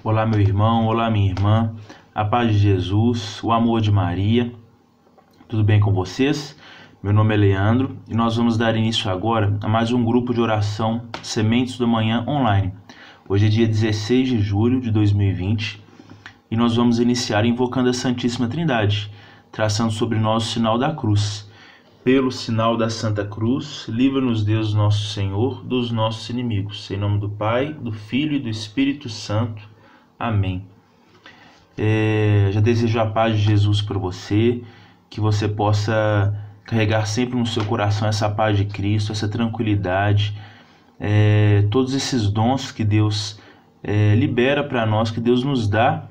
Olá, meu irmão, olá, minha irmã, a paz de Jesus, o amor de Maria, tudo bem com vocês? Meu nome é Leandro e nós vamos dar início agora a mais um grupo de oração Sementes da Manhã online. Hoje é dia 16 de julho de 2020 e nós vamos iniciar invocando a Santíssima Trindade, traçando sobre nós o sinal da cruz. Pelo sinal da Santa Cruz, livra-nos Deus nosso Senhor dos nossos inimigos. Em nome do Pai, do Filho e do Espírito Santo. Amém. Já desejo a paz de Jesus para você, que você possa carregar sempre no seu coração essa paz de Cristo, essa tranquilidade, todos esses dons que Deus libera para nós, que Deus nos dá,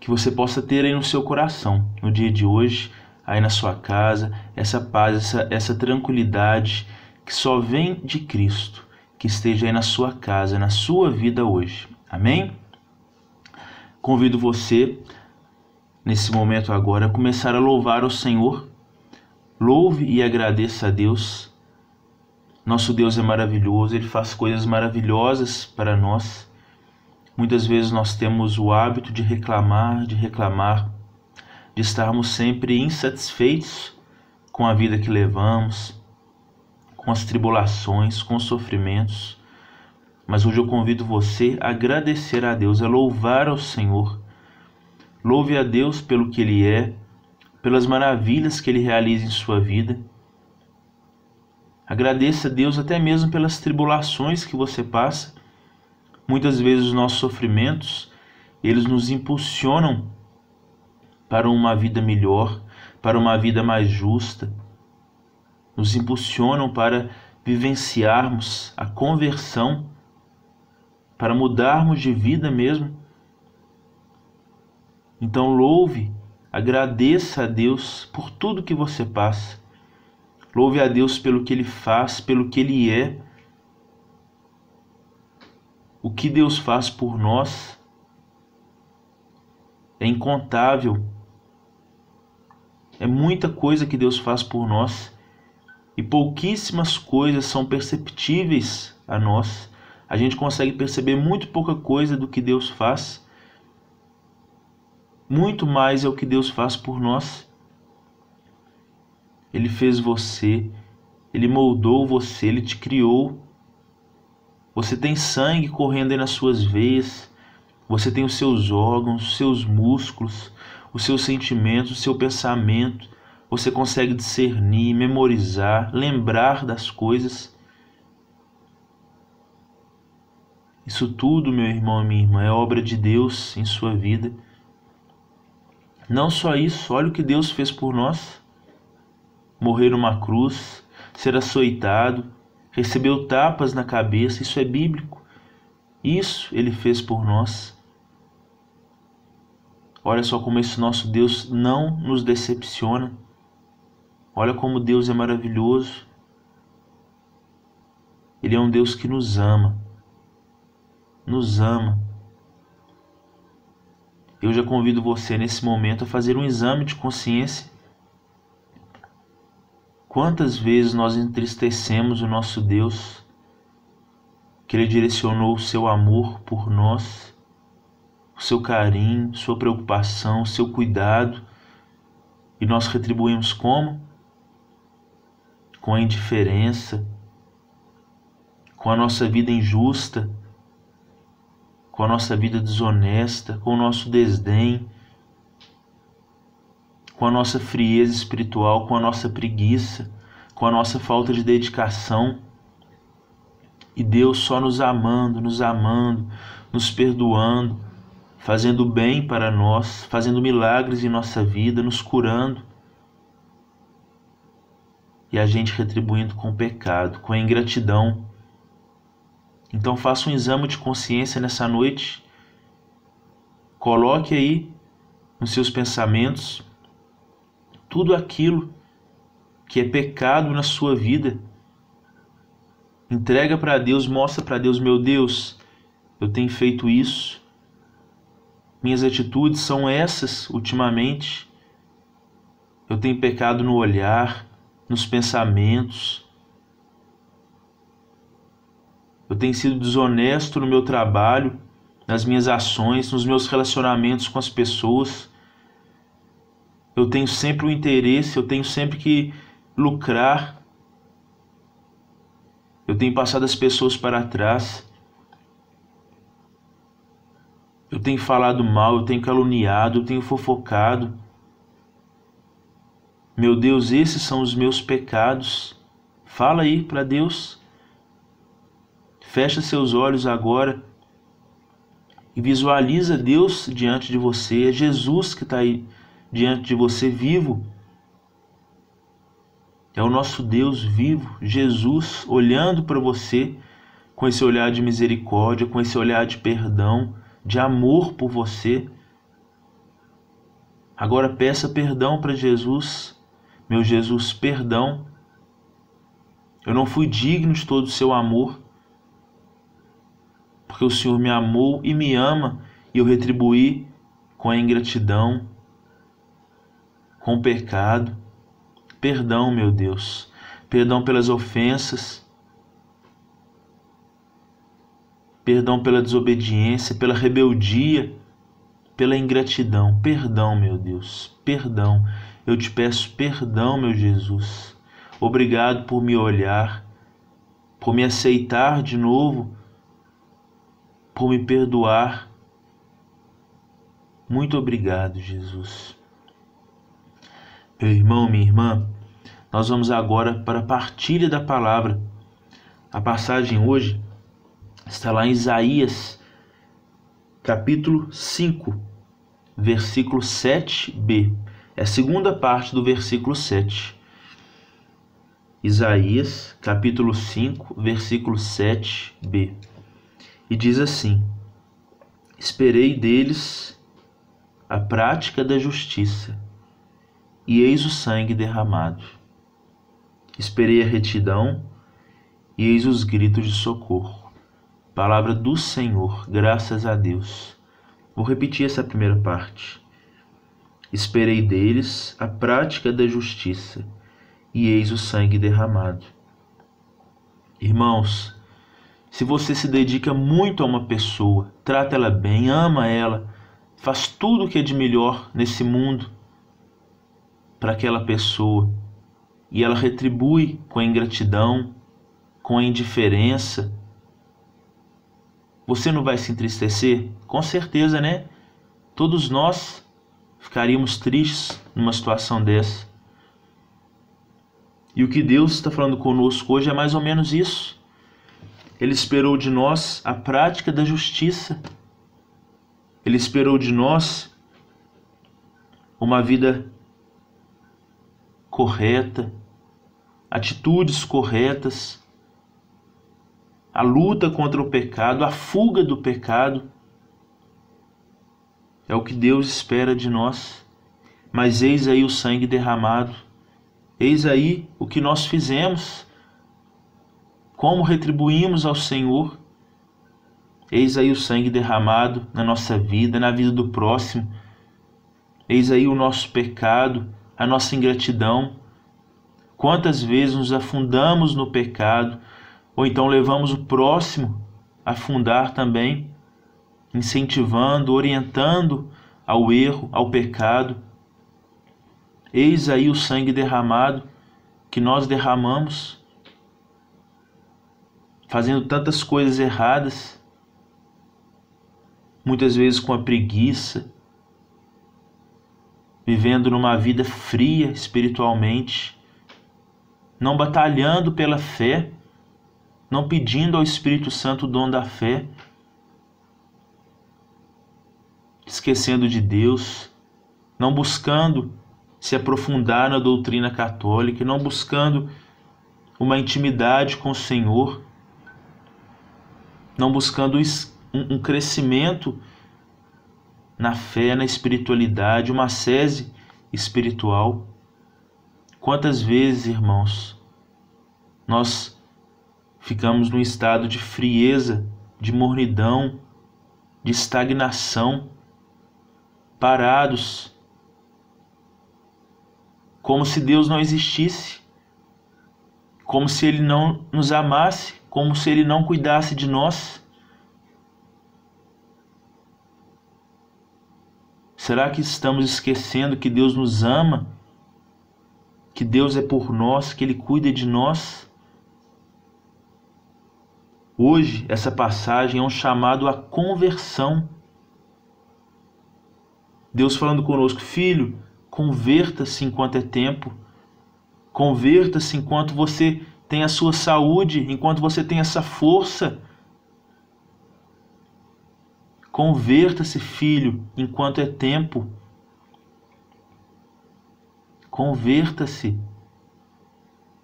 que você possa ter aí no seu coração, no dia de hoje, aí na sua casa, essa paz, essa tranquilidade que só vem de Cristo, que esteja aí na sua casa, na sua vida hoje. Amém? Convido você, nesse momento agora, a começar a louvar o Senhor. Louve e agradeça a Deus. Nosso Deus é maravilhoso, Ele faz coisas maravilhosas para nós. Muitas vezes nós temos o hábito de reclamar, de estarmos sempre insatisfeitos com a vida que levamos, com as tribulações, com os sofrimentos. Mas hoje eu convido você a agradecer a Deus, a louvar ao Senhor. Louve a Deus pelo que Ele é, pelas maravilhas que Ele realiza em sua vida. Agradeça a Deus até mesmo pelas tribulações que você passa. Muitas vezes os nossos sofrimentos, eles nos impulsionam para uma vida melhor, para uma vida mais justa. Nos impulsionam para vivenciarmos a conversão, para mudarmos de vida mesmo. Então louve, agradeça a Deus por tudo que você passa. Louve a Deus pelo que Ele faz, pelo que Ele é. O que Deus faz por nós é incontável. É muita coisa que Deus faz por nós e pouquíssimas coisas são perceptíveis a nós. A gente consegue perceber muito pouca coisa do que Deus faz. Muito mais é o que Deus faz por nós. Ele fez você, Ele moldou você, Ele te criou. Você tem sangue correndo aí nas suas veias, você tem os seus órgãos, os seus músculos, os seus sentimentos, o seu pensamento. Você consegue discernir, memorizar, lembrar das coisas. Isso tudo, meu irmão e minha irmã, é obra de Deus em sua vida. Não só isso, olha o que Deus fez por nós. Morrer numa cruz, ser açoitado, recebeu tapas na cabeça, isso é bíblico. Isso Ele fez por nós. Olha só como esse nosso Deus não nos decepciona. Olha como Deus é maravilhoso. Ele é um Deus que nos ama. Nos ama. Eu já convido você nesse momento a fazer um exame de consciência. Quantas vezes nós entristecemos o nosso Deus, que Ele direcionou o seu amor por nós, o seu carinho, sua preocupação, o seu cuidado, e nós retribuímos como? Com a indiferença, com a nossa vida injusta, com a nossa vida desonesta, com o nosso desdém, com a nossa frieza espiritual, com a nossa preguiça, com a nossa falta de dedicação. E Deus só nos amando, nos perdoando, fazendo bem para nós, fazendo milagres em nossa vida, nos curando. E a gente retribuindo com o pecado, com a ingratidão. Então faça um exame de consciência nessa noite. Coloque aí nos seus pensamentos tudo aquilo que é pecado na sua vida. Entrega para Deus, mostra para Deus: meu Deus, eu tenho feito isso. Minhas atitudes são essas ultimamente. Eu tenho pecado no olhar, nos pensamentos. Eu tenho sido desonesto no meu trabalho, nas minhas ações, nos meus relacionamentos com as pessoas. Eu tenho sempre um interesse, eu tenho sempre que lucrar. Eu tenho passado as pessoas para trás. Eu tenho falado mal, eu tenho caluniado, eu tenho fofocado. Meu Deus, esses são os meus pecados. Fala aí para Deus. Fecha seus olhos agora e visualiza Deus diante de você. É Jesus que está aí diante de você, vivo. É o nosso Deus vivo, Jesus, olhando para você com esse olhar de misericórdia, com esse olhar de perdão, de amor por você. Agora peça perdão para Jesus. Meu Jesus, perdão. Eu não fui digno de todo o seu amor, porque o Senhor me amou e me ama, e eu retribuí com a ingratidão, com o pecado. Perdão, meu Deus. Perdão pelas ofensas. Perdão pela desobediência, pela rebeldia, pela ingratidão. Perdão, meu Deus. Perdão. Eu te peço perdão, meu Jesus. Obrigado por me olhar, por me aceitar de novo, por me perdoar. Muito obrigado, Jesus. Meu irmão, minha irmã, nós vamos agora para a partilha da palavra. A passagem hoje está lá em Isaías, capítulo 5, versículo 7b. É a segunda parte do versículo 7. Isaías, capítulo 5, versículo 7b. E diz assim: Esperei deles a prática da justiça, e eis o sangue derramado. Esperei a retidão, e eis os gritos de socorro. Palavra do Senhor, graças a Deus. Vou repetir essa primeira parte. Esperei deles a prática da justiça, e eis o sangue derramado. Irmãos, se você se dedica muito a uma pessoa, trata ela bem, ama ela, faz tudo o que é de melhor nesse mundo para aquela pessoa, e ela retribui com a ingratidão, com a indiferença, você não vai se entristecer? Com certeza, né? Todos nós ficaríamos tristes numa situação dessa. E o que Deus está falando conosco hoje é mais ou menos isso. Ele esperou de nós a prática da justiça. Ele esperou de nós uma vida correta, atitudes corretas, a luta contra o pecado, a fuga do pecado. É o que Deus espera de nós. Mas eis aí o sangue derramado. Eis aí o que nós fizemos. Como retribuímos ao Senhor. Eis aí o sangue derramado na nossa vida, na vida do próximo. Eis aí o nosso pecado, a nossa ingratidão. Quantas vezes nos afundamos no pecado, ou então levamos o próximo a afundar também, incentivando, orientando ao erro, ao pecado. Eis aí o sangue derramado que nós derramamos, fazendo tantas coisas erradas, muitas vezes com a preguiça, vivendo numa vida fria espiritualmente, não batalhando pela fé, não pedindo ao Espírito Santo o dom da fé, esquecendo de Deus, não buscando se aprofundar na doutrina católica, não buscando uma intimidade com o Senhor, não buscando um crescimento na fé, na espiritualidade, uma ascese espiritual. Quantas vezes, irmãos, nós ficamos num estado de frieza, de mornidão, de estagnação, parados, como se Deus não existisse, como se Ele não nos amasse, como se Ele não cuidasse de nós? Será que estamos esquecendo que Deus nos ama? Que Deus é por nós, que Ele cuida de nós? Hoje, essa passagem é um chamado à conversão. Deus falando conosco: filho, converta-se enquanto é tempo. Converta-se enquanto você tem a sua saúde, enquanto você tem essa força. Converta-se, filho, enquanto é tempo. Converta-se.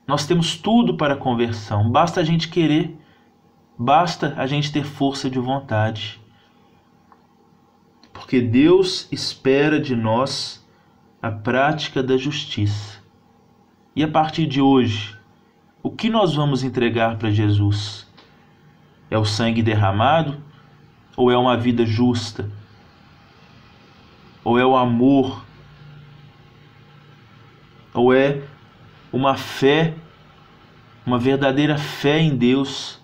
Nós temos tudo para a conversão. Basta a gente querer. Basta a gente ter força de vontade. Porque Deus espera de nós a prática da justiça. E a partir de hoje, o que nós vamos entregar para Jesus? É o sangue derramado? Ou é uma vida justa? Ou é o amor? Ou é uma fé, uma verdadeira fé em Deus?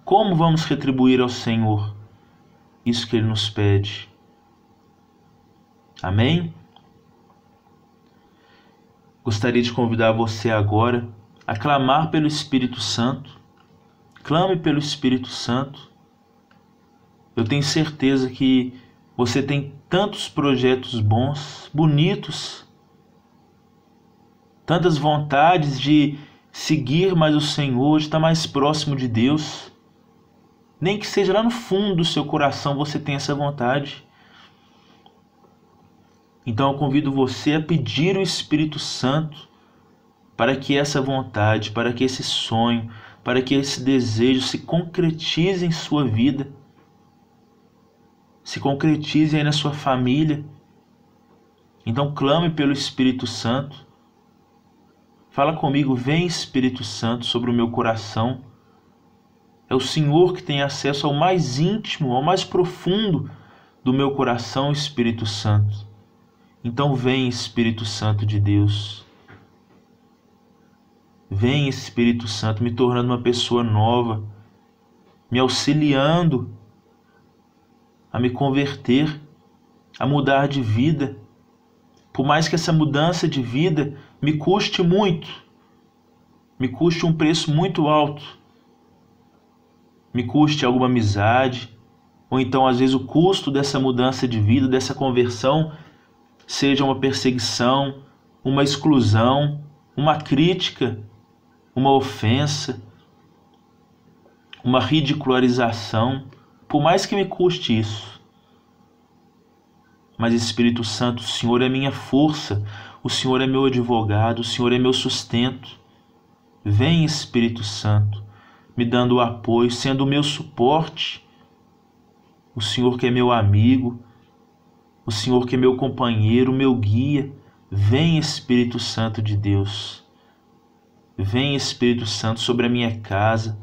Como vamos retribuir ao Senhor isso que Ele nos pede? Amém? Gostaria de convidar você agora a clamar pelo Espírito Santo. Clame pelo Espírito Santo. Eu tenho certeza que você tem tantos projetos bons, bonitos, tantas vontades de seguir mais o Senhor, de estar mais próximo de Deus. Nem que seja lá no fundo do seu coração você tem essa vontade. Então eu convido você a pedir o Espírito Santo para que essa vontade, para que esse sonho, para que esse desejo se concretize em sua vida, se concretize aí na sua família. Então clame pelo Espírito Santo. Fala comigo: vem Espírito Santo sobre o meu coração. É o Senhor que tem acesso ao mais íntimo, ao mais profundo do meu coração, Espírito Santo. Então vem Espírito Santo de Deus. Vem Espírito Santo me tornando uma pessoa nova, me auxiliando a me converter, a mudar de vida. Por mais que essa mudança de vida me custe muito, me custe um preço muito alto, me custe alguma amizade, ou então às vezes o custo dessa mudança de vida, dessa conversão, seja uma perseguição, uma exclusão, uma crítica, uma ofensa, uma ridicularização, por mais que me custe isso. Mas Espírito Santo, o Senhor é minha força, o Senhor é meu advogado, o Senhor é meu sustento. Vem Espírito Santo, me dando o apoio, sendo o meu suporte. O Senhor que é meu amigo, o Senhor que é meu companheiro, meu guia. Vem Espírito Santo de Deus. Vem Espírito Santo sobre a minha casa,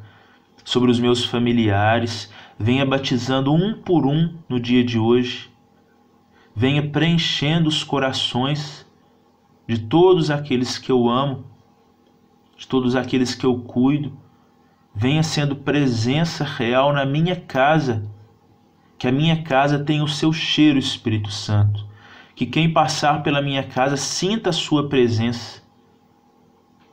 sobre os meus familiares. Venha batizando um por um no dia de hoje. Venha preenchendo os corações de todos aqueles que eu amo, de todos aqueles que eu cuido. Venha sendo presença real na minha casa. Que a minha casa tenha o seu cheiro, Espírito Santo. Que quem passar pela minha casa sinta a sua presença.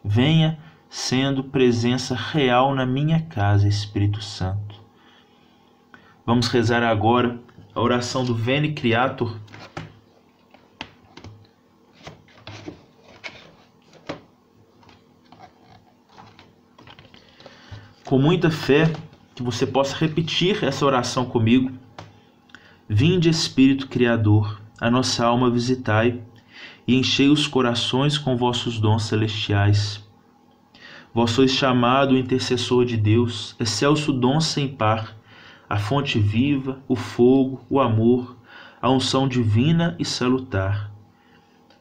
Venha sendo presença real na minha casa, Espírito Santo. Vamos rezar agora a oração do Veni Creator. Com muita fé, que você possa repetir essa oração comigo. Vinde, Espírito Criador, a nossa alma visitai, e enchei os corações com vossos dons celestiais. Vós sois chamado o intercessor de Deus, excelso dom sem par, a fonte viva, o fogo, o amor, a unção divina e salutar.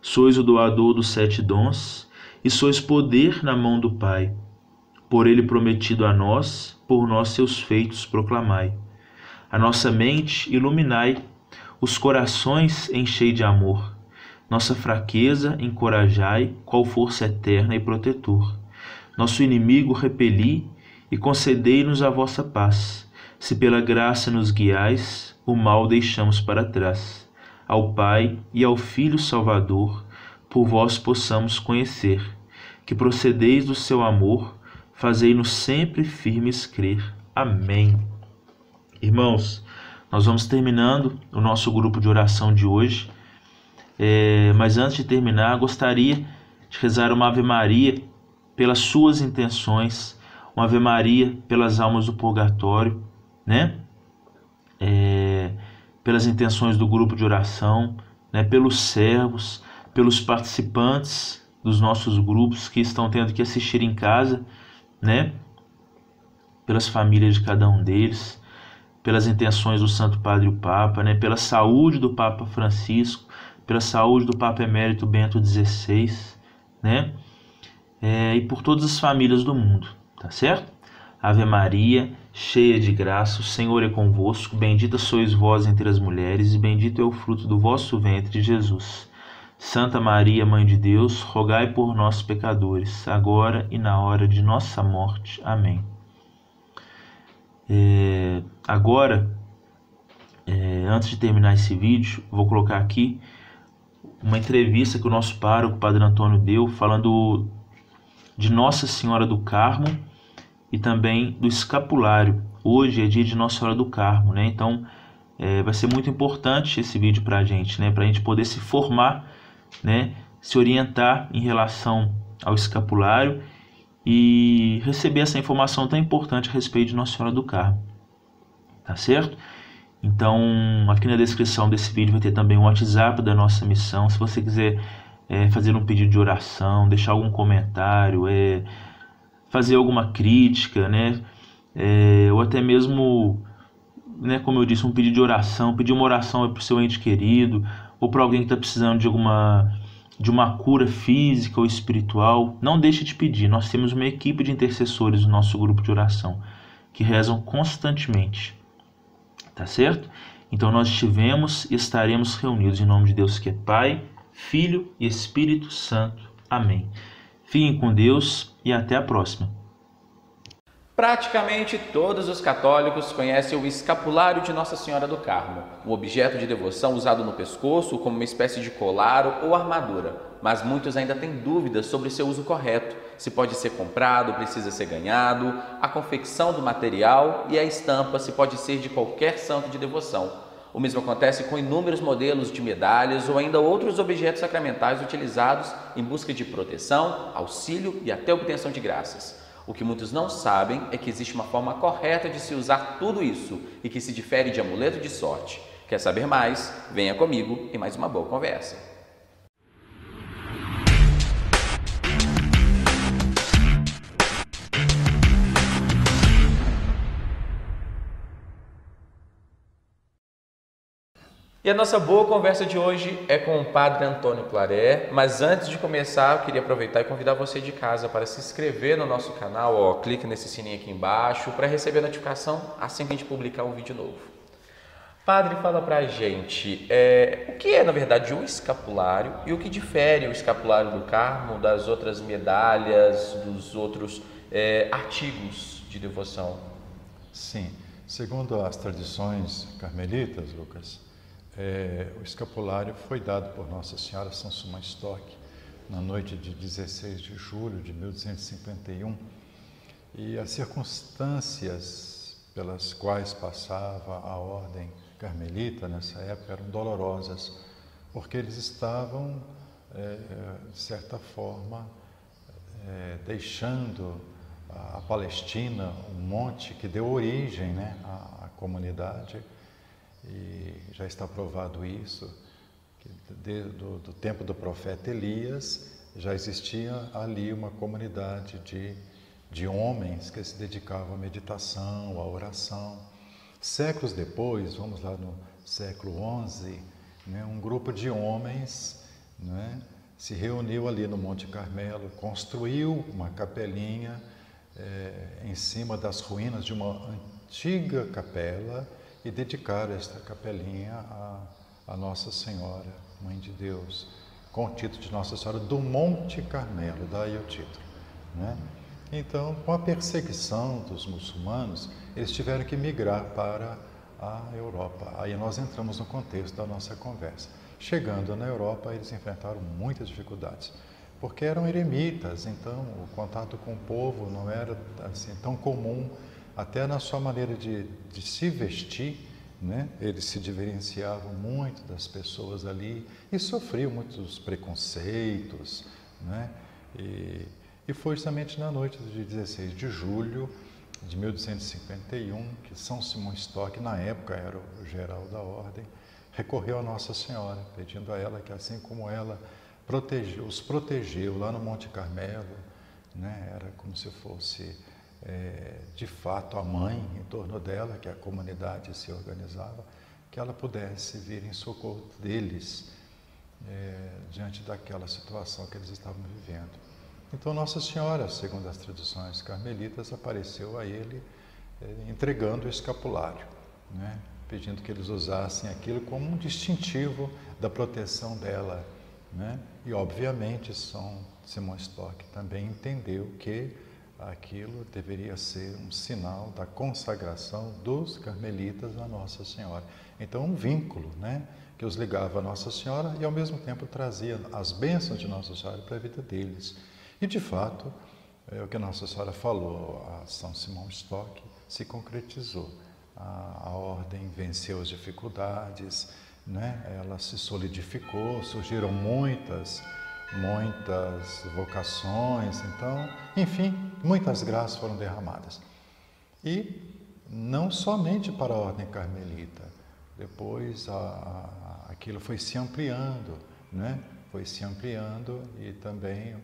Sois o doador dos 7 dons, e sois poder na mão do Pai. Por ele prometido a nós, por nós seus feitos proclamai. A nossa mente iluminai, os corações enchei de amor. Nossa fraqueza encorajai, qual força eterna e protetor. Nosso inimigo repeli, e concedei-nos a vossa paz. Se pela graça nos guiais, o mal deixamos para trás. Ao Pai e ao Filho Salvador, por vós possamos conhecer, que procedeis do seu amor, fazei-nos sempre firmes crer. Amém. Irmãos, nós vamos terminando o nosso grupo de oração de hoje, mas antes de terminar, gostaria de rezar uma Ave Maria pelas suas intenções, uma Ave Maria pelas almas do purgatório, né? Pelas intenções do grupo de oração, né? Pelos servos, pelos participantes dos nossos grupos que estão tendo que assistir em casa, né? Pelas famílias de cada um deles, pelas intenções do Santo Padre e o Papa, né? Pela saúde do Papa Francisco, pela saúde do Papa Emérito Bento XVI, né? E por todas as famílias do mundo, tá certo? Ave Maria, cheia de graça, o Senhor é convosco, bendita sois vós entre as mulheres, e bendito é o fruto do vosso ventre, Jesus. Santa Maria, Mãe de Deus, rogai por nós, pecadores, agora e na hora de nossa morte. Amém. Agora, antes de terminar esse vídeo, vou colocar aqui uma entrevista que o nosso pároco, o Padre Antônio, deu, falando de Nossa Senhora do Carmo e também do escapulário. Hoje é dia de Nossa Senhora do Carmo, né? Então, vai ser muito importante esse vídeo para a gente, né? Para a gente poder se formar, né? Se orientar em relação ao escapulário e receber essa informação tão importante a respeito de Nossa Senhora do Carmo, tá certo? Então, aqui na descrição desse vídeo vai ter também o WhatsApp da nossa missão. Se você quiser fazer um pedido de oração, deixar algum comentário, fazer alguma crítica, né? Ou até mesmo, né, como eu disse, um pedido de oração, pedir uma oração para o seu ente querido, ou para alguém que está precisando de uma cura física ou espiritual, não deixe de pedir. Nós temos uma equipe de intercessores no nosso grupo de oração, que rezam constantemente, tá certo? Então nós estivemos e estaremos reunidos em nome de Deus, que é Pai, Filho e Espírito Santo. Amém. Fiquem com Deus e até a próxima. Praticamente todos os católicos conhecem o escapulário de Nossa Senhora do Carmo, um objeto de devoção usado no pescoço como uma espécie de colar ou armadura, mas muitos ainda têm dúvidas sobre seu uso correto, se pode ser comprado, precisa ser ganhado, a confecção do material e a estampa se pode ser de qualquer santo de devoção. O mesmo acontece com inúmeros modelos de medalhas ou ainda outros objetos sacramentais utilizados em busca de proteção, auxílio e até obtenção de graças. O que muitos não sabem é que existe uma forma correta de se usar tudo isso e que se difere de amuleto de sorte. Quer saber mais? Venha comigo em mais uma boa conversa. E a nossa boa conversa de hoje é com o Padre Antônio Claret, mas antes de começar eu queria aproveitar e convidar você de casa para se inscrever no nosso canal, clique nesse sininho aqui embaixo para receber a notificação assim que a gente publicar um vídeo novo. Padre, fala pra gente, o que é na verdade o escapulário e o que difere o escapulário do Carmo das outras medalhas, dos outros artigos de devoção? Sim, segundo as tradições carmelitas, Lucas, o escapulário foi dado por Nossa Senhora São Simão Stock na noite de 16 de julho de 1251 e as circunstâncias pelas quais passava a ordem carmelita nessa época eram dolorosas, porque eles estavam, de certa forma, deixando a Palestina, um monte que deu origem, né, à comunidade. E já está provado isso, que do tempo do profeta Elias já existia ali uma comunidade de homens que se dedicavam à meditação, à oração. Séculos depois, vamos lá no século XI, né, um grupo de homens, né, se reuniu ali no Monte Carmelo, construiu uma capelinha em cima das ruínas de uma antiga capela e dedicaram esta capelinha a Nossa Senhora, Mãe de Deus, com o título de Nossa Senhora do Monte Carmelo, daí o título, né? Então, com a perseguição dos muçulmanos, eles tiveram que migrar para a Europa. Aí nós entramos no contexto da nossa conversa. Chegando na Europa, eles enfrentaram muitas dificuldades, porque eram eremitas, então o contato com o povo não era assim tão comum, até na sua maneira de se vestir, né? Eles se diferenciavam muito das pessoas ali e sofriam muitos preconceitos, né? E foi justamente na noite de 16 de julho de 1851 que São Simão Stock, na época era o geral da ordem, recorreu a Nossa Senhora, pedindo a ela que, assim como ela os protegeu lá no Monte Carmelo, né? Era como se fosse de fato a mãe em torno dela, que a comunidade se organizava, que ela pudesse vir em socorro deles diante daquela situação que eles estavam vivendo. Então Nossa Senhora, segundo as tradições carmelitas, apareceu a ele entregando o escapulário, né? Pedindo que eles usassem aquilo como um distintivo da proteção dela, né? E obviamente São Simão Stock também entendeu que aquilo deveria ser um sinal da consagração dos carmelitas a Nossa Senhora. Então um vínculo, né? Que os ligava a Nossa Senhora e ao mesmo tempo trazia as bênçãos de Nossa Senhora para a vida deles. E, de fato, o que Nossa Senhora falou a São Simão Stock se concretizou. A ordem venceu as dificuldades, né? Ela se solidificou, surgiram muitas vocações, então, enfim, muitas graças foram derramadas. E não somente para a ordem carmelita, depois aquilo foi se ampliando, né? Foi se ampliando e também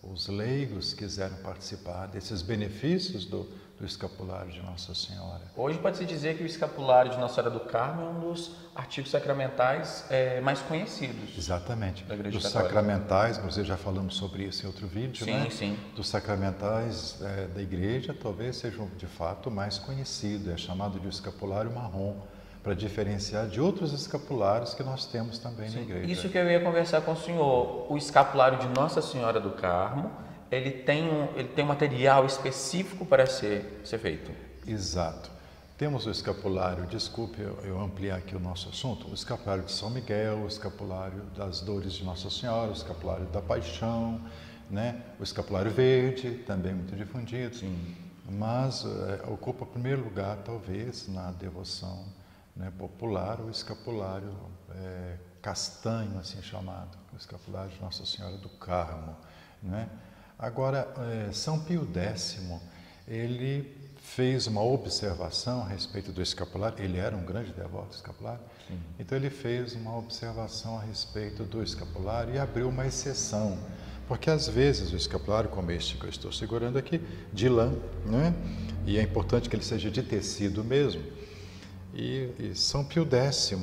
os leigos quiseram participar desses benefícios do escapulário de Nossa Senhora. Hoje pode-se dizer que o escapulário de Nossa Senhora do Carmo é um dos artigos sacramentais mais conhecidos. Exatamente. Da Igreja Dos Católica. Sacramentais, nós já falamos sobre isso em outro vídeo, sim, né? Sim. Dos sacramentais da Igreja, talvez seja de fato o mais conhecido, é chamado de escapulário marrom, para diferenciar de outros escapulários que nós temos também na Igreja. Isso que eu ia conversar com o senhor. O escapulário de Nossa Senhora do Carmo, ele tem um material específico para ser feito. Exato. Temos o escapulário, desculpe eu ampliar aqui o nosso assunto, o escapulário de São Miguel, o escapulário das dores de Nossa Senhora, o escapulário da Paixão, né? O escapulário verde, também muito difundido. Sim. Mas ocupa o primeiro lugar, talvez, na devoção, né, popular, o escapulário castanho, assim chamado, o escapulário de Nossa Senhora do Carmo, né? Agora, São Pio X, ele fez uma observação a respeito do escapulário, ele era um grande devoto do escapulário, sim. Então ele fez uma observação a respeito do escapulário e abriu uma exceção, porque às vezes o escapulário, como este que eu estou segurando aqui, de lã, né? E é importante que ele seja de tecido mesmo. E São Pio X,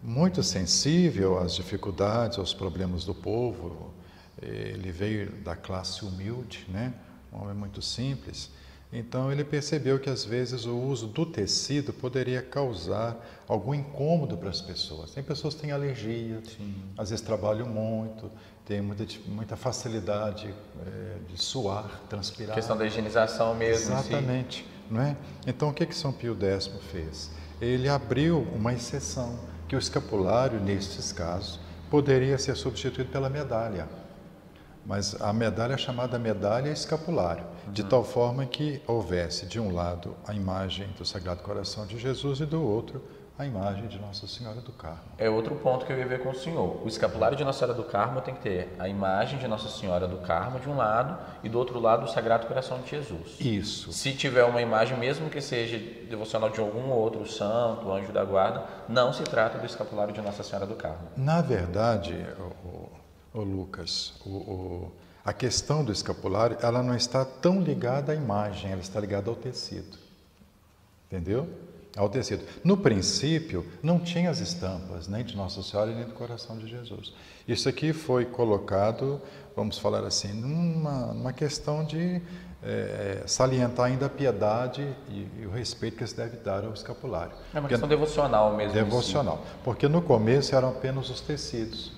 muito sensível às dificuldades, aos problemas do povo, ele veio da classe humilde, né? Um homem muito simples, então ele percebeu que às vezes o uso do tecido poderia causar algum incômodo para as pessoas. Tem pessoas que têm alergia, sim. Às vezes trabalham muito, têm muita facilidade de suar, transpirar. Questão da higienização mesmo. Exatamente, não é? Então o que São Pio X fez? Ele abriu uma exceção, que o escapulário, nestes casos, poderia ser substituído pela medalha. Mas a medalha é chamada medalha escapulário, de tal forma que houvesse, de um lado, a imagem do Sagrado Coração de Jesus e do outro, a imagem de Nossa Senhora do Carmo. É outro ponto que eu ia ver com o senhor. O escapulário de Nossa Senhora do Carmo tem que ter a imagem de Nossa Senhora do Carmo de um lado e do outro lado o Sagrado Coração de Jesus. Isso. Se tiver uma imagem, mesmo que seja devocional de algum outro santo, anjo da guarda, não se trata do escapulário de Nossa Senhora do Carmo. Na verdade, Lucas, a questão do escapulário, ela não está tão ligada à imagem, ela está ligada ao tecido. Entendeu? Ao tecido. No princípio, não tinha as estampas, nem de Nossa Senhora e nem do Coração de Jesus. Isso aqui foi colocado, vamos falar assim, numa questão de salientar ainda a piedade e o respeito que se deve dar ao escapulário. É uma questão devocional mesmo. Devocional. Porque no começo eram apenas os tecidos,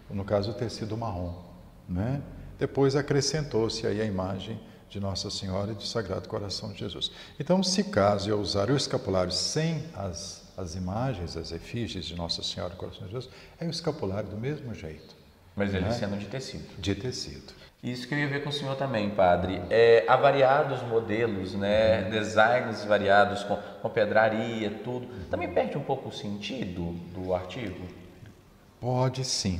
no caso o tecido marrom, né? Depois acrescentou-se aí a imagem de Nossa Senhora e do Sagrado Coração de Jesus. Então, se caso eu usar o escapulário sem as imagens, as efígies de Nossa Senhora e do Coração de Jesus, é o escapulário do mesmo jeito. Mas ele sendo de tecido. De tecido. Isso que eu ia ver com o senhor também, padre. Há variados modelos, né? Designs variados com pedraria, tudo. Também perde um pouco o sentido do artigo? Pode sim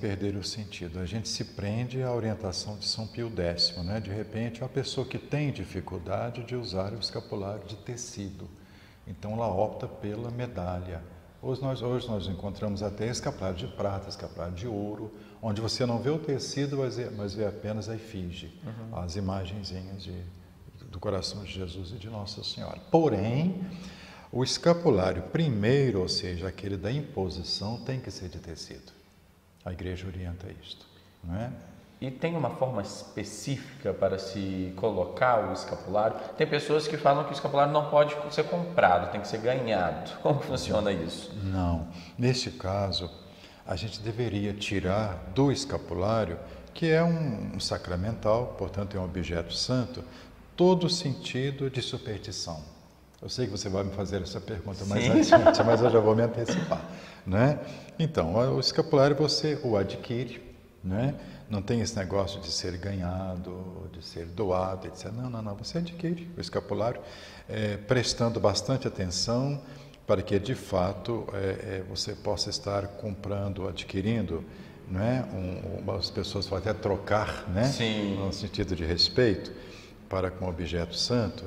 perder o sentido. A gente se prende à orientação de São Pio X, né? De repente, uma pessoa que tem dificuldade de usar o escapulário de tecido, então ela opta pela medalha. Hoje nós encontramos até escapulário de prata, escapulário de ouro, onde você não vê o tecido, mas vê apenas a efígie, as imagenzinhas do coração de Jesus e de Nossa Senhora. Porém, o escapulário primeiro, ou seja, aquele da imposição, tem que ser de tecido. A Igreja orienta isto, não é? E tem uma forma específica para se colocar o escapulário? Tem pessoas que falam que o escapulário não pode ser comprado, tem que ser ganhado. Como funciona isso? Não. Neste caso, a gente deveria tirar do escapulário, que é um sacramental, portanto é um objeto santo, todo o sentido de superstição. Eu sei que você vai me fazer essa pergunta mais adiante, mas eu já vou me antecipar, né? Então, o escapulário você o adquire, né? Não tem esse negócio de ser ganhado, de ser doado, etc. Não. Você adquire o escapulário, prestando bastante atenção para que, de fato, você possa estar comprando, adquirindo, né? As pessoas podem até trocar, né? Sim. No sentido de respeito para com o objeto santo,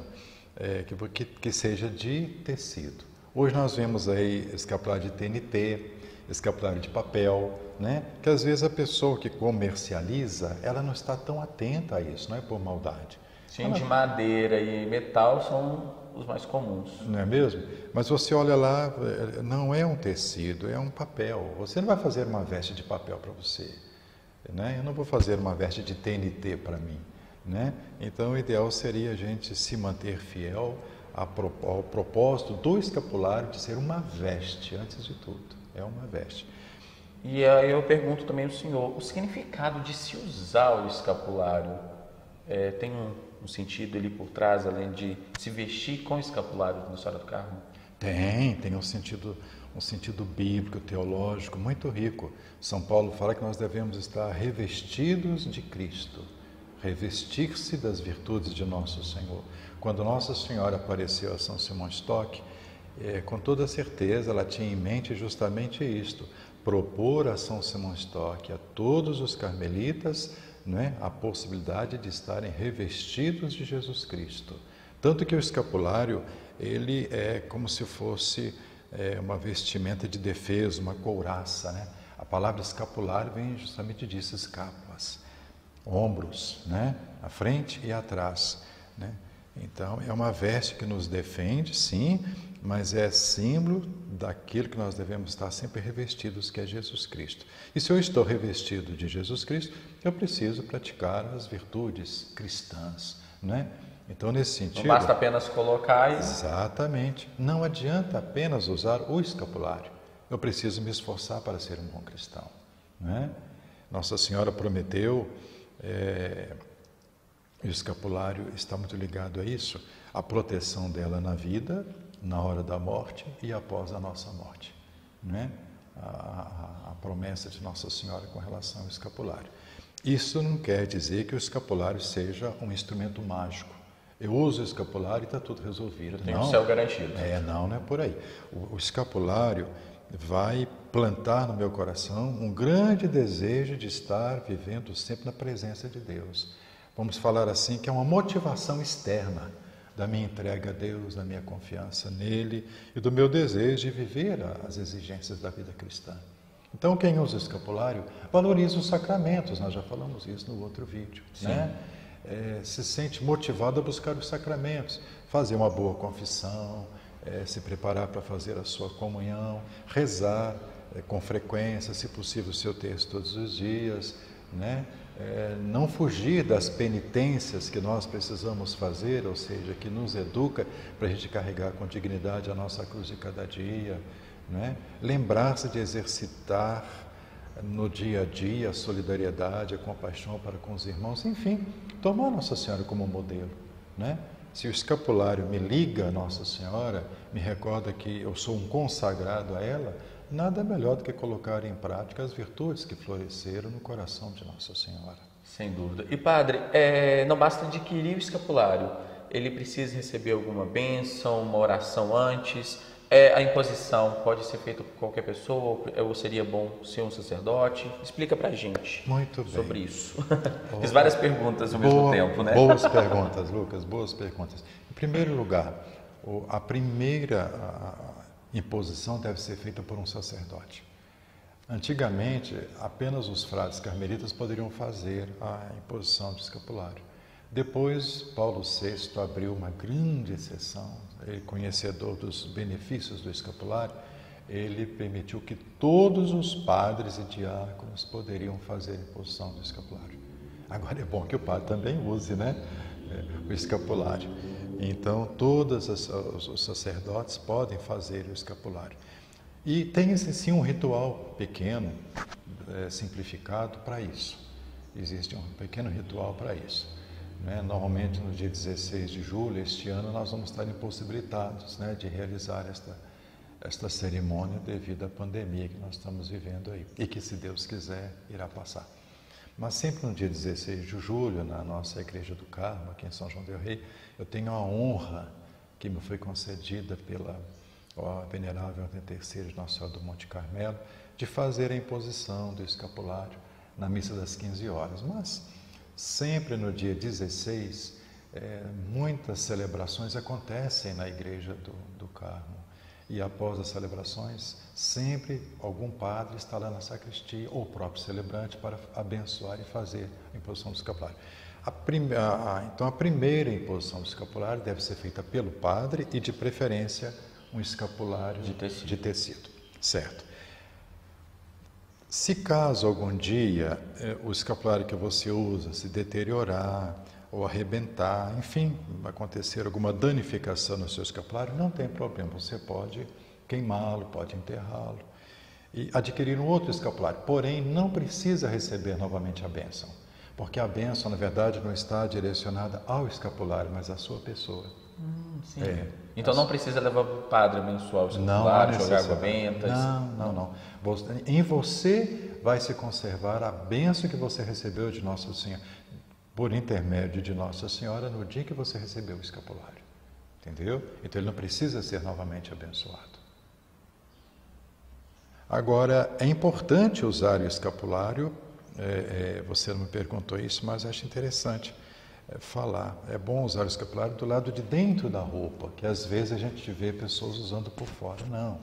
que seja de tecido. Hoje nós vemos aí escapulário de TNT, escapulário de papel, né? Que às vezes a pessoa que comercializa, ela não está tão atenta a isso, não é por maldade. Sim, de madeira e metal são os mais comuns. Não é mesmo? Mas você olha lá, não é um tecido, é um papel. Você não vai fazer uma veste de papel para você, né? Eu não vou fazer uma veste de TNT para mim, né? Então o ideal seria a gente se manter fiel ao propósito do escapulário de ser uma veste, antes de tudo. É uma veste. E aí eu pergunto também ao senhor, o significado de se usar o escapulário tem um sentido ali por trás, além de se vestir com o escapulário da Senhora do Carmo? Tem um sentido bíblico, teológico, muito rico. São Paulo fala que nós devemos estar revestidos de Cristo, revestir-se das virtudes de Nosso Senhor. Quando Nossa Senhora apareceu a São Simão Stock, com toda certeza ela tinha em mente justamente isto, propor a São Simão Stock, a todos os carmelitas, né, a possibilidade de estarem revestidos de Jesus Cristo. Tanto que o escapulário, ele é como se fosse uma vestimenta de defesa, uma couraça, né? A palavra escapulário vem justamente disso, escapulas, ombros, né? À frente e atrás, né? Então, é uma veste que nos defende, sim, mas é símbolo daquilo que nós devemos estar sempre revestidos, que é Jesus Cristo. E se eu estou revestido de Jesus Cristo, eu preciso praticar as virtudes cristãs, né? Então, nesse sentido... Não basta apenas colocar e... Exatamente. Não adianta apenas usar o escapulário. Eu preciso me esforçar para ser um bom cristão, né? Nossa Senhora prometeu... O escapulário está muito ligado a isso, a proteção dela na vida, na hora da morte e após a nossa morte, né? A promessa de Nossa Senhora com relação ao escapulário. Isso não quer dizer que o escapulário seja um instrumento mágico. Eu uso o escapulário e está tudo resolvido. Tem o céu garantido. Não é por aí. O escapulário vai plantar no meu coração um grande desejo de estar vivendo sempre na presença de Deus. Vamos falar assim, que é uma motivação externa da minha entrega a Deus, da minha confiança nele e do meu desejo de viver as exigências da vida cristã. Então, quem usa o escapulário valoriza os sacramentos, nós já falamos isso no outro vídeo, né? Se sente motivado a buscar os sacramentos, fazer uma boa confissão, se preparar para fazer a sua comunhão, rezar com frequência, se possível o seu texto todos os dias, né? Não fugir das penitências que nós precisamos fazer, ou seja, que nos educa para a gente carregar com dignidade a nossa cruz de cada dia, né? Lembrar-se de exercitar no dia a dia, a solidariedade, a compaixão para com os irmãos, enfim, tomar Nossa Senhora como modelo, né? Se o escapulário me liga a Nossa Senhora, me recorda que eu sou um consagrado a ela, nada melhor do que colocar em prática as virtudes que floresceram no coração de Nossa Senhora. Sem dúvida. E padre, não basta adquirir o escapulário, ele precisa receber alguma bênção, uma oração antes. A imposição pode ser feita por qualquer pessoa ou seria bom ser um sacerdote? Explica pra gente sobre isso. Fiz várias perguntas ao mesmo tempo, né? Boas perguntas, Lucas, boas perguntas. Em primeiro lugar, a primeira imposição deve ser feita por um sacerdote. Antigamente, apenas os frades carmelitas poderiam fazer a imposição do escapulário. Depois, Paulo VI abriu uma grande exceção, ele, conhecedor dos benefícios do escapulário, ele permitiu que todos os padres e diáconos poderiam fazer a imposição do escapulário. Agora é bom que o padre também use, né, o escapulário. Então, todos os sacerdotes podem fazer o escapulário. E tem sim um ritual pequeno, simplificado para isso. Existe um pequeno ritual para isso. Normalmente no dia 16 de julho, este ano, nós vamos estar impossibilitados, de realizar esta cerimônia devido à pandemia que nós estamos vivendo aí e que, se Deus quiser, irá passar. Mas sempre no dia 16 de julho, na nossa Igreja do Carmo, aqui em São João del Rei, eu tenho a honra que me foi concedida pela Venerável Ordem Terceira de Nossa Senhora do Monte Carmelo, de fazer a imposição do escapulário na missa das 15 horas. Mas sempre no dia 16, muitas celebrações acontecem na Igreja do Carmo. E após as celebrações, sempre algum padre está lá na sacristia, ou o próprio celebrante, para abençoar e fazer a imposição do escapulário. Então, a primeira imposição do escapulário deve ser feita pelo padre e, de preferência, um escapulário de tecido. Certo. Se caso algum dia o escapulário que você usa se deteriorar ou arrebentar, enfim, acontecer alguma danificação no seu escapulário, não tem problema, você pode queimá-lo, pode enterrá-lo e adquirir um outro escapulário. Porém, não precisa receber novamente a bênção, porque a bênção, na verdade, não está direcionada ao escapulário, mas à sua pessoa. Sim. Então não precisa levar para o padre abençoar o escapulário, jogar água benta? Não. Em você vai se conservar a bênção que você recebeu de Nossa Senhora, por intermédio de Nossa Senhora, no dia que você recebeu o escapulário. Entendeu? Então ele não precisa ser novamente abençoado. Agora, é importante usar o escapulário, você não me perguntou isso, mas acho interessante falar. É bom usar o escapulário do lado de dentro da roupa, que às vezes a gente vê pessoas usando por fora. Não,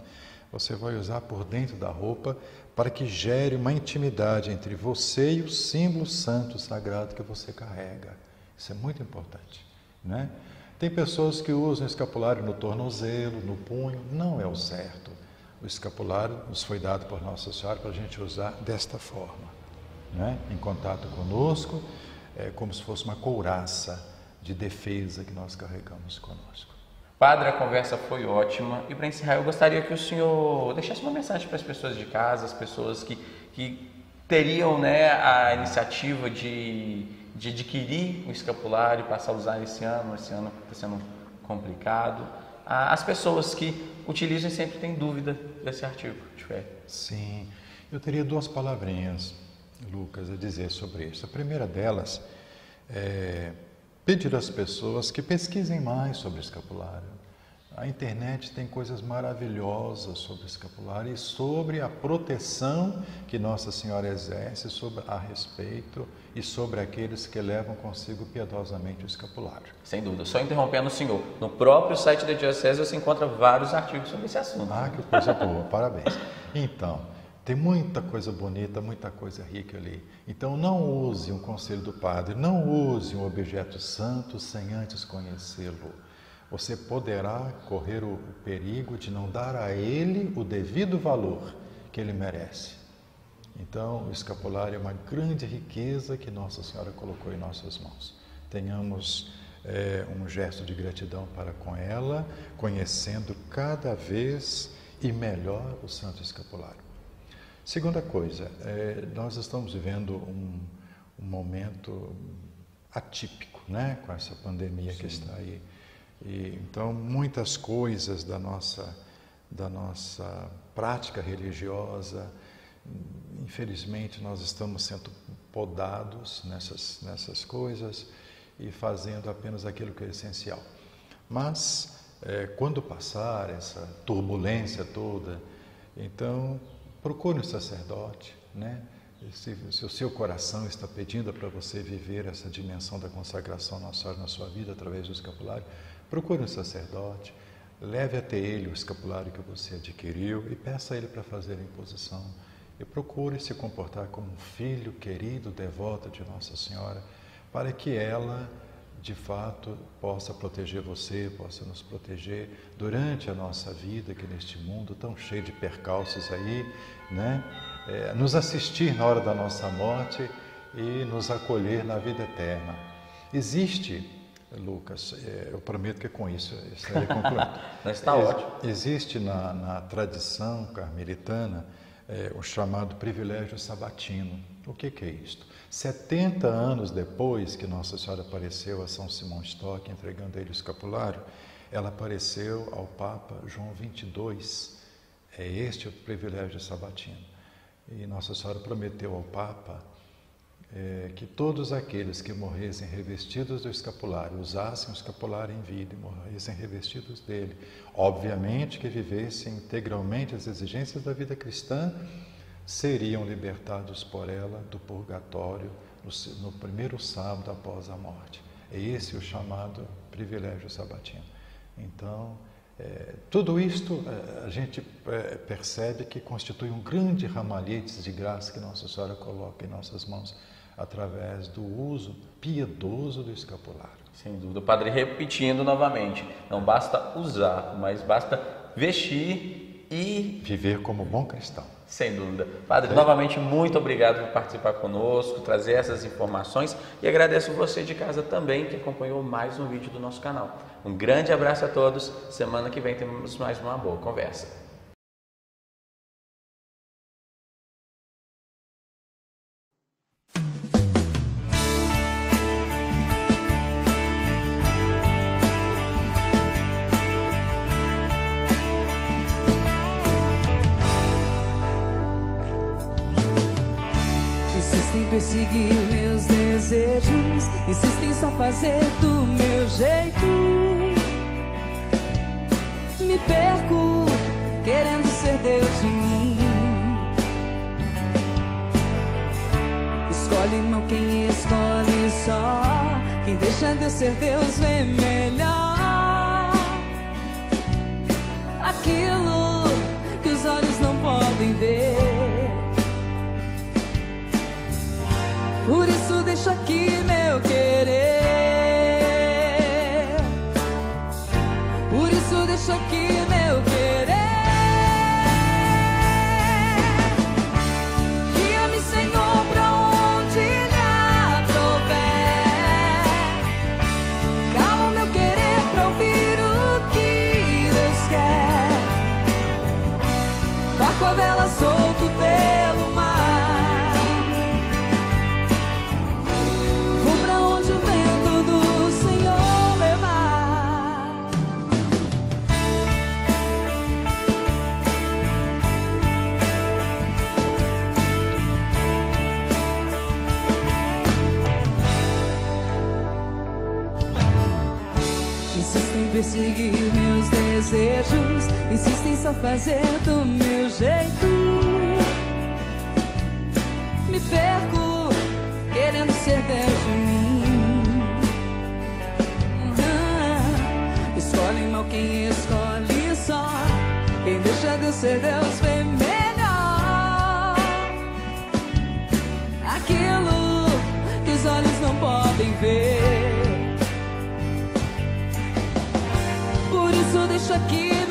você vai usar por dentro da roupa para que gere uma intimidade entre você e o símbolo santo sagrado que você carrega. Isso é muito importante, né? Tem pessoas que usam o escapulário no tornozelo, no punho. Não é o certo. O escapulário nos foi dado por Nossa Senhora para a gente usar desta forma, né? Em contato conosco, como se fosse uma couraça de defesa que nós carregamos conosco. Padre, a conversa foi ótima e, para encerrar, eu gostaria que o senhor deixasse uma mensagem para as pessoas de casa, as pessoas que teriam, a iniciativa de adquirir o escapulário e passar a usar esse ano está sendo complicado. As pessoas que utilizam e sempre têm dúvida desse artigo de fé. Sim, eu teria duas palavrinhas, Lucas, a dizer sobre isso. A primeira delas é pedir às pessoas que pesquisem mais sobre o escapulário. A internet tem coisas maravilhosas sobre o escapulário e sobre a proteção que Nossa Senhora exerce a respeito e sobre aqueles que levam consigo piedosamente o escapulário. Sem dúvida. Só interrompendo o senhor, no próprio site da Diocese você encontra vários artigos sobre esse assunto. Ah, que coisa boa, parabéns. Então, tem muita coisa bonita, muita coisa rica ali. Então, não use um conselho do padre, não use um objeto santo sem antes conhecê-lo. Você poderá correr o perigo de não dar a ele o devido valor que ele merece. Então, o escapulário é uma grande riqueza que Nossa Senhora colocou em nossas mãos. Tenhamos um gesto de gratidão para com ela, conhecendo cada vez e melhor o Santo Escapulário. Segunda coisa, nós estamos vivendo um momento atípico, né, com essa pandemia que está aí. E, então, muitas coisas da nossa prática religiosa, infelizmente, nós estamos sendo podados nessas coisas e fazendo apenas aquilo que é essencial. Mas, quando passar essa turbulência toda, então, procure um sacerdote, né? Se o seu coração está pedindo para você viver essa dimensão da consagração Nossa Senhora na sua vida através do escapulário, procure um sacerdote, leve até ele o escapulário que você adquiriu e peça a ele para fazer a imposição. E procure se comportar como um filho querido, devoto de Nossa Senhora, para que ela, de fato, possa proteger você, possa nos proteger durante a nossa vida aqui neste mundo tão cheio de percalços aí, né? Nos assistir na hora da nossa morte e nos acolher na vida eterna. Existe, Lucas, eu prometo que com isso estarei concluindo. Está ótimo. Existe na tradição carmelitana o chamado privilégio sabatino. O que é isto? 70 anos depois que Nossa Senhora apareceu a São Simão Stock, entregando a ele o escapulário, ela apareceu ao Papa João XXII. É este o privilégio sabatino. E Nossa Senhora prometeu ao Papa que todos aqueles que morressem revestidos do escapulário, usassem o escapulário em vida e morressem revestidos dele, obviamente que vivessem integralmente as exigências da vida cristã, seriam libertados por ela do purgatório no primeiro sábado após a morte. É esse o chamado privilégio sabatino. Então, tudo isto a gente percebe que constitui um grande ramalhete de graça que Nossa Senhora coloca em nossas mãos através do uso piedoso do escapulário. Sem dúvida. O padre repetindo novamente, não basta usar, mas basta vestir e viver como bom cristão. Sem dúvida. Padre, novamente, muito obrigado por participar conosco, trazer essas informações e agradeço você de casa também que acompanhou mais um vídeo do nosso canal. Um grande abraço a todos. Semana que vem temos mais uma boa conversa. Insistem em perseguir meus desejos, insistem só fazer do meu jeito. Me perco querendo ser Deus de mim. Escolhe não quem escolhe só, quem deixa Deus ser Deus vê melhor aquilo que os olhos não podem ver. Por isso deixo aqui meu querer. Por isso deixo aqui meu querer. Guia-me, Senhor, pra onde lhe aprouver. Calma o meu querer pra ouvir o que Deus quer. Barco a vela solto pelo mar. Perseguir meus desejos, insistem só fazer do meu jeito. Me perco querendo ser Deus de mim. Escolhe mal quem escolhe só, quem deixa Deus ser Deus vê melhor aquilo que os olhos não podem ver. Deixo aqui